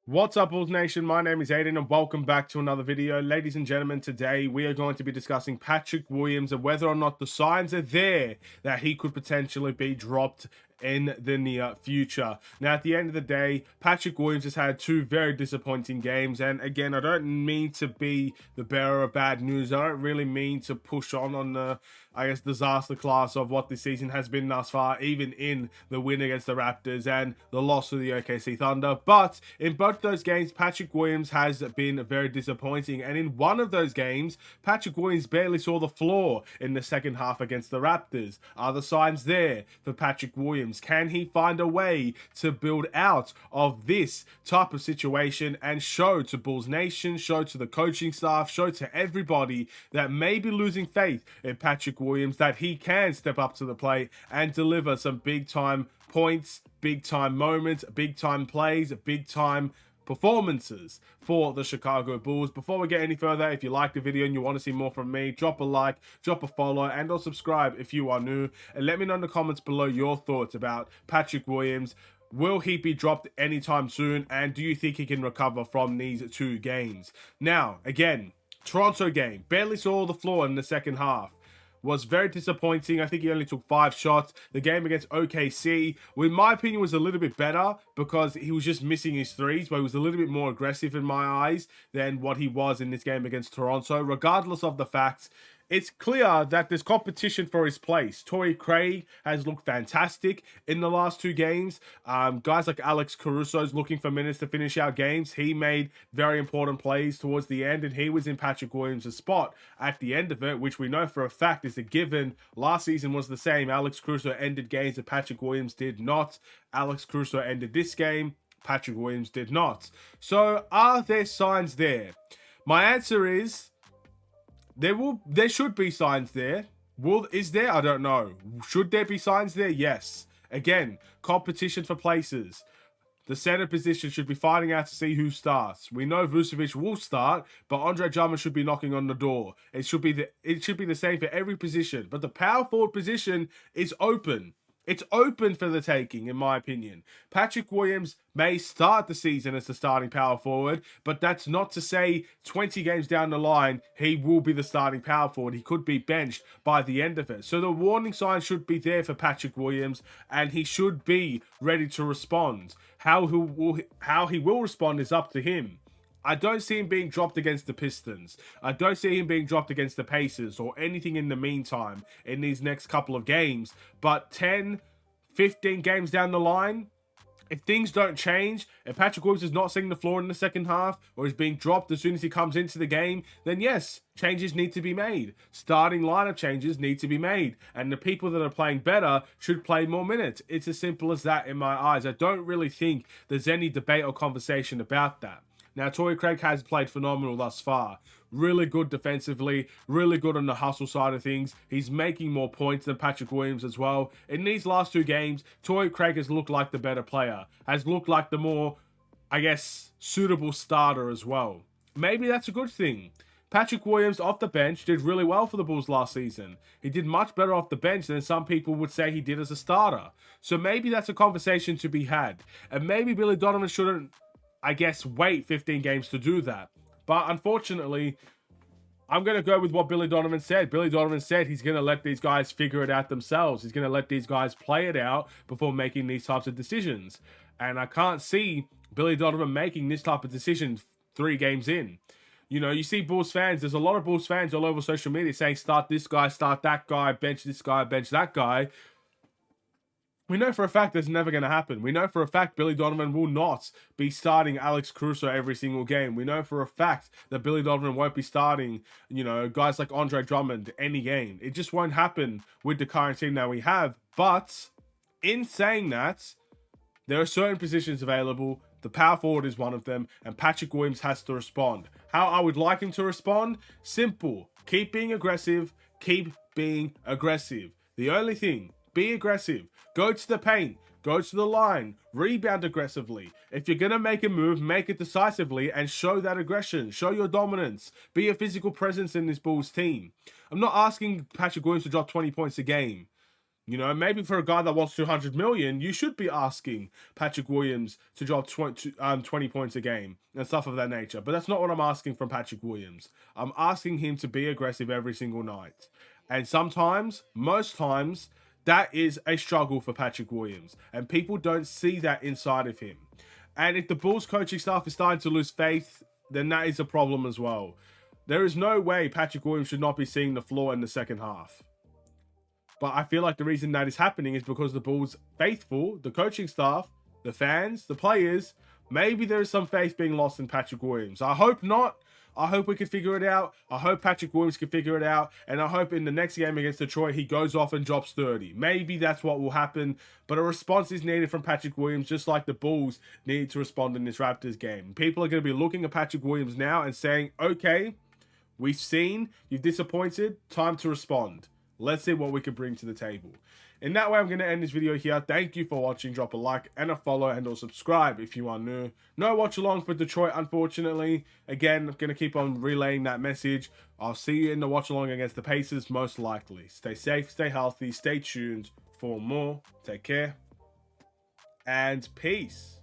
What's up, Bulls Nation? My name is Aiden, and welcome back to another video. Ladies and gentlemen, today we are going to be discussing Patrick Williams and whether or not the signs are there that he could potentially be dropped in the near future. Now, at the end of the day, Patrick Williams has had two very disappointing games, and again, I don't mean to be the bearer of bad news. I don't really mean to push on the, disaster class of what this season has been thus far, even in the win against the Raptors and the loss to the OKC Thunder. But in both those games, Patrick Williams has been very disappointing, and in one of those games, Patrick Williams barely saw the floor in the second half against the Raptors. Are the signs there for Patrick Williams? Can he find a way to build out of this type of situation and show to Bulls Nation, show to the coaching staff, show to everybody that may be losing faith in Patrick Williams that he can step up to the plate and deliver some big time points, big time moments, big time plays, big time performances for the Chicago Bulls. Before we get any further, if you like the video and you want to see more from me, drop a like, drop a follow, and or subscribe if you are new, and let me know in the comments below your thoughts about Patrick Williams. Will he be dropped anytime soon, and do you think he can recover from these two games? Now, again, Toronto game, barely saw the floor in the second half. Was very disappointing. I think he only took 5 shots. The game against OKC, in my opinion, was a little bit better because he was just missing his threes, but he was a little bit more aggressive in my eyes than what he was in this game against Toronto. Regardless of the facts, it's clear that there's competition for his place. Torrey Craig has looked fantastic in the last 2 games. Guys like Alex Caruso is looking for minutes to finish out games. He made very important plays towards the end, and he was in Patrick Williams' spot at the end of it, which we know for a fact is a given. Last season was the same. Alex Caruso ended games that Patrick Williams did not. Alex Caruso ended this game. Patrick Williams did not. So are there signs there? My answer is there should be signs there. Is there? I don't know. Should there be signs there? Yes. Again, competition for places. The center position should be fighting out to see who starts. We know Vucevic will start, but Andre Drummond should be knocking on the door. It should be the same for every position. But the power forward position is open. It's open for the taking, in my opinion. Patrick Williams may start the season as the starting power forward, but that's not to say 20 games down the line, he will be the starting power forward. He could be benched by the end of it. So the warning sign should be there for Patrick Williams, and he should be ready to respond. How he will respond is up to him. I don't see him being dropped against the Pistons. I don't see him being dropped against the Pacers or anything in the meantime in these next couple of games. But 10, 15 games down the line, if things don't change, if Patrick Williams is not seeing the floor in the second half or is being dropped as soon as he comes into the game, then yes, changes need to be made. Starting lineup changes need to be made. And the people that are playing better should play more minutes. It's as simple as that in my eyes. I don't really think there's any debate or conversation about that. Now, Torrey Craig has played phenomenal thus far. Really good defensively, really good on the hustle side of things. He's making more points than Patrick Williams as well. In these last 2 games, Torrey Craig has looked like the better player, has looked like the more, suitable starter as well. Maybe that's a good thing. Patrick Williams off the bench did really well for the Bulls last season. He did much better off the bench than some people would say he did as a starter. So maybe that's a conversation to be had. And maybe Billy Donovan shouldn't wait 15 games to do that. But unfortunately, I'm going to go with what Billy Donovan said. Billy Donovan said he's going to let these guys figure it out themselves. He's going to let these guys play it out before making these types of decisions. And I can't see Billy Donovan making this type of decision 3 games in. You know, you see Bulls fans, there's a lot of Bulls fans all over social media saying start this guy, start that guy, bench this guy, bench that guy. We know for a fact that's never going to happen. We know for a fact Billy Donovan will not be starting Alex Caruso every single game. We know for a fact that Billy Donovan won't be starting, guys like Andre Drummond any game. It just won't happen with the current team that we have. But in saying that, there are certain positions available. The power forward is one of them, and Patrick Williams has to respond. How I would like him to respond? Simple. Keep being aggressive. Keep being aggressive. The only thing, be aggressive. Go to the paint. Go to the line. Rebound aggressively. If you're going to make a move, make it decisively and show that aggression. Show your dominance. Be a physical presence in this Bulls team. I'm not asking Patrick Williams to drop 20 points a game. You know, maybe for a guy that wants 200 million, you should be asking Patrick Williams to drop 20 points a game and stuff of that nature. But that's not what I'm asking from Patrick Williams. I'm asking him to be aggressive every single night. And sometimes, most times, that is a struggle for Patrick Williams. And people don't see that inside of him. And if the Bulls coaching staff is starting to lose faith, then that is a problem as well. There is no way Patrick Williams should not be seeing the floor in the second half. But I feel like the reason that is happening is because the Bulls faithful, the coaching staff, the fans, the players, maybe there is some faith being lost in Patrick Williams. I hope not. I hope we can figure it out. I hope Patrick Williams can figure it out. And I hope in the next game against Detroit, he goes off and drops 30. Maybe that's what will happen. But a response is needed from Patrick Williams, just like the Bulls need to respond in this Raptors game. People are going to be looking at Patrick Williams now and saying, okay, we've seen, you've disappointed, time to respond. Let's see what we can bring to the table. In that way, I'm going to end this video here. Thank you for watching. Drop a like and a follow and or subscribe if you are new. No watch along for Detroit, unfortunately. Again, I'm going to keep on relaying that message. I'll see you in the watch along against the Pacers, most likely. Stay safe, stay healthy, stay tuned for more. Take care and peace.